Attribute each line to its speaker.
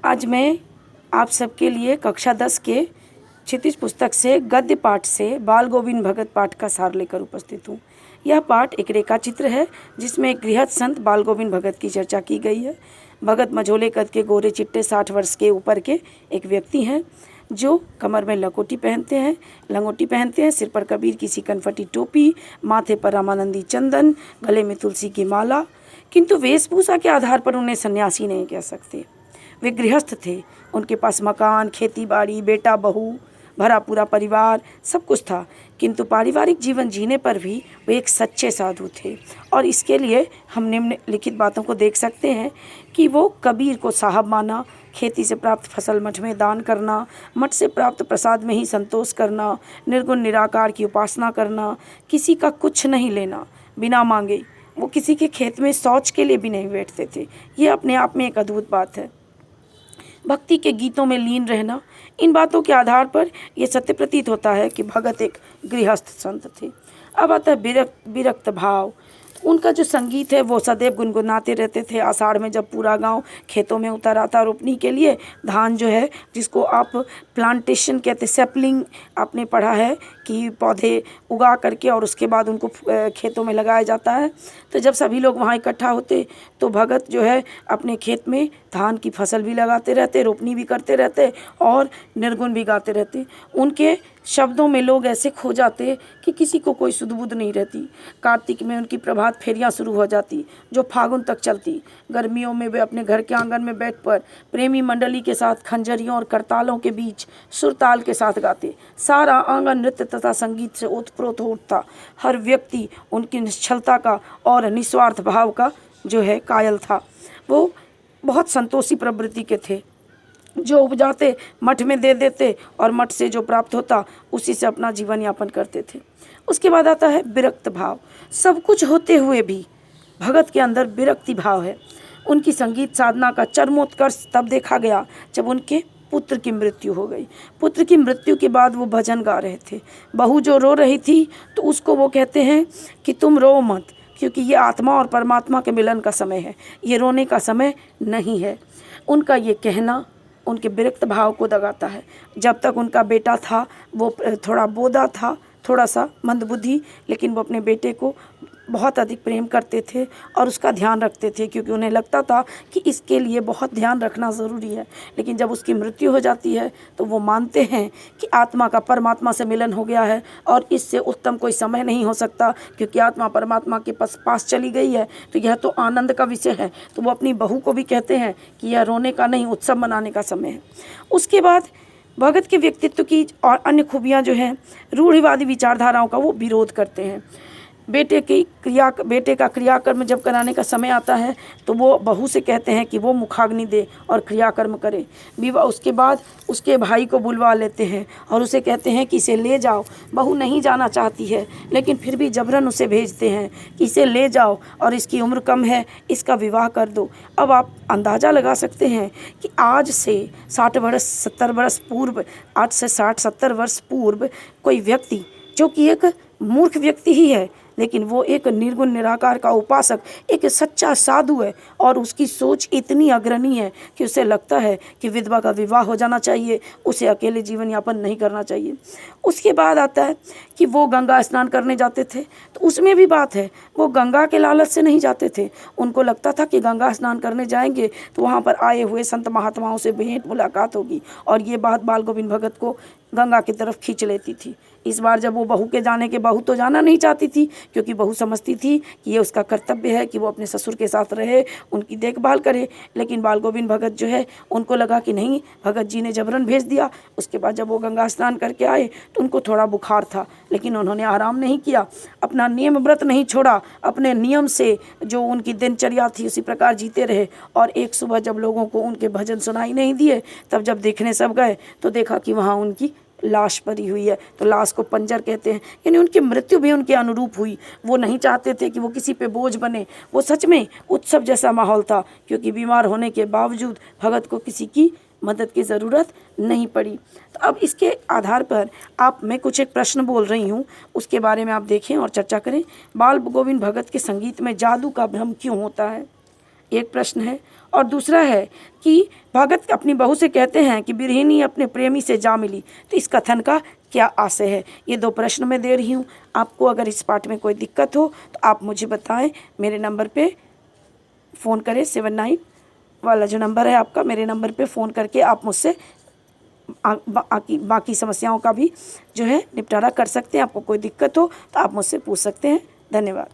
Speaker 1: आज मैं आप सबके लिए कक्षा 10 के क्षितिज पुस्तक से गद्य पाठ से बाल गोविंद भगत पाठ का सार लेकर उपस्थित हूँ। यह पाठ एक रेखा चित्र है जिसमें एक गृहस्थ संत बाल गोविंद भगत की चर्चा की गई है। भगत मझोले कद के, गोरे चिट्टे, 60 वर्ष के ऊपर के एक व्यक्ति हैं जो कमर में लंगोटी पहनते हैं, सिर पर कबीर की सी कनफटी टोपी, माथे पर रामानंदी चंदन, गले में तुलसी की माला। किंतु वेशभूषा के आधार पर उन्हें सन्यासी नहीं कह सकते। वे गृहस्थ थे। उनके पास मकान, खेती बाड़ी, बेटा बहू, भरा पूरा परिवार, सब कुछ था। किंतु पारिवारिक जीवन जीने पर भी वे एक सच्चे साधु थे। और इसके लिए हम निम्नलिखित बातों को देख सकते हैं कि वो कबीर को साहब माना, खेती से प्राप्त फसल मठ में दान करना, मठ से प्राप्त प्रसाद में ही संतोष करना, निर्गुण निराकार की उपासना करना, किसी का कुछ नहीं लेना बिना मांगे। वो किसी के खेत में शौच के लिए भी नहीं बैठते थे। ये अपने आप में एक अद्भुत बात है। भक्ति के गीतों में लीन रहना, इन बातों के आधार पर यह सत्य प्रतीत होता है कि भगत एक गृहस्थ संत थे। अब आता है विरक्त भाव। उनका जो संगीत है वो सदैव गुनगुनाते रहते थे। आषाढ़ में जब पूरा गांव खेतों में उतर आता रोपनी के लिए, धान जो है जिसको आप प्लांटेशन कहते, सैपलिंग आपने पढ़ा है कि पौधे उगा करके और उसके बाद उनको खेतों में लगाया जाता है। तो जब सभी लोग वहाँ इकट्ठा होते तो भगत जो है अपने खेत में धान की फसल भी लगाते रहते, रोपनी भी करते रहते और निर्गुण भी गाते रहते। उनके शब्दों में लोग ऐसे खो जाते कि किसी को कोई सुध बुध नहीं रहती। कार्तिक में उनकी प्रभात फेरियां शुरू हो जाती जो फागुन तक चलती। गर्मियों में वे अपने घर के आंगन में बैठकर प्रेमी मंडली के साथ खंजरियों और करतालों के बीच सुरताल के साथ गाते। सारा आंगन नृत्य तथा संगीत से ओतप्रोत हो उठता। हर व्यक्ति उनकी निश्चलता का और निस्वार्थ भाव का जो है कायल था। वो बहुत संतोषी प्रवृत्ति के थे। जो उपजाते मठ में दे देते और मठ से जो प्राप्त होता उसी से अपना जीवन यापन करते थे। उसके बाद आता है विरक्त भाव। सब कुछ होते हुए भी भगत के अंदर विरक्ति भाव है। उनकी संगीत साधना का चरमोत्कर्ष तब देखा गया जब उनके पुत्र की मृत्यु हो गई। पुत्र की मृत्यु के बाद वो भजन गा रहे थे। बहू जो रो रही थी तो उसको वो कहते हैं कि तुम रो मत, क्योंकि ये आत्मा और परमात्मा के मिलन का समय है, ये रोने का समय नहीं है। उनका ये कहना उनके विरक्त भाव को दगाता है। जब तक उनका बेटा था वो थोड़ा बोदा था, थोड़ा सा मंदबुद्धि, लेकिन वो अपने बेटे को बहुत अधिक प्रेम करते थे और उसका ध्यान रखते थे, क्योंकि उन्हें लगता था कि इसके लिए बहुत ध्यान रखना ज़रूरी है। लेकिन जब उसकी मृत्यु हो जाती है तो वो मानते हैं कि आत्मा का परमात्मा से मिलन हो गया है और इससे उत्तम कोई समय नहीं हो सकता, क्योंकि आत्मा परमात्मा के पास चली गई है तो यह तो आनंद का विषय है। तो वो अपनी बहू को भी कहते हैं कि यह रोने का नहीं, उत्सव मनाने का समय है। उसके बाद भगत के व्यक्तित्व की और अन्य खूबियाँ जो हैं, रूढ़िवादी विचारधाराओं का वो विरोध करते हैं। बेटे का क्रियाकर्म जब कराने का समय आता है तो वो बहू से कहते हैं कि वो मुखाग्नि दे और क्रियाकर्म करे। विवाह उसके बाद उसके भाई को बुलवा लेते हैं और उसे कहते हैं कि इसे ले जाओ। बहू नहीं जाना चाहती है, लेकिन फिर भी जबरन उसे भेजते हैं कि इसे ले जाओ और इसकी उम्र कम है, इसका विवाह कर दो। अब आप अंदाज़ा लगा सकते हैं कि आज से 60 वर्ष 70 वर्ष पूर्व, आज से 60-70 वर्ष पूर्व कोई व्यक्ति जो कि एक मूर्ख व्यक्ति ही है, लेकिन वो एक निर्गुण निराकार का उपासक, एक सच्चा साधु है और उसकी सोच इतनी अग्रणी है कि उसे लगता है कि विधवा का विवाह हो जाना चाहिए, उसे अकेले जीवन यापन नहीं करना चाहिए। उसके बाद आता है कि वो गंगा स्नान करने जाते थे, तो उसमें भी बात है, वो गंगा के लालच से नहीं जाते थे। उनको लगता था कि गंगा स्नान करने जाएंगे तो वहाँ पर आए हुए संत महात्माओं से भेंट मुलाकात होगी, और ये बात बाल गोविंद भगत को गंगा की तरफ खींच लेती थी। इस बार जब वो बहू के जाने के, बहू तो जाना नहीं चाहती थी क्योंकि बहू समझती थी कि ये उसका कर्तव्य है कि वो अपने ससुर के साथ रहे, उनकी देखभाल करे। लेकिन बाल गोविंद भगत जो है उनको लगा कि नहीं, भगत जी ने जबरन भेज दिया। उसके बाद जब वो गंगा स्नान करके आए तो उनको थोड़ा बुखार था, लेकिन उन्होंने आराम नहीं किया, अपना नियम व्रत नहीं छोड़ा, अपने नियम से जो उनकी दिनचर्या थी उसी प्रकार जीते रहे। और एक सुबह जब लोगों को उनके भजन सुनाई नहीं दिए, तब जब देखने सब गए तो देखा कि वहाँ उनकी लाश पड़ी हुई है। तो लाश को पंजर कहते हैं, यानी उनकी मृत्यु भी उनके अनुरूप हुई। वो नहीं चाहते थे कि वो किसी पे बोझ बने। वो सच में उत्सव जैसा माहौल था, क्योंकि बीमार होने के बावजूद भगत को किसी की मदद की ज़रूरत नहीं पड़ी। तो अब इसके आधार पर मैं कुछ एक प्रश्न बोल रही हूँ, उसके बारे में आप देखें और चर्चा करें। बाल गोविंद भगत के संगीत में जादू का भ्रम क्यों होता है? एक प्रश्न है। और दूसरा है कि भगत अपनी बहू से कहते हैं कि बिरहिनी अपने प्रेमी से जा मिली, तो इस कथन का क्या आशय है। ये 2 प्रश्न मैं दे रही हूँ। आपको अगर इस पाठ में कोई दिक्कत हो तो आप मुझे बताएं, मेरे नंबर पे फ़ोन करें, 79 वाला जो नंबर है आपका, मेरे नंबर पे फ़ोन करके आप मुझसे बाकी समस्याओं का भी जो है निपटारा कर सकते हैं। आपको कोई दिक्कत हो तो आप मुझसे पूछ सकते हैं। धन्यवाद।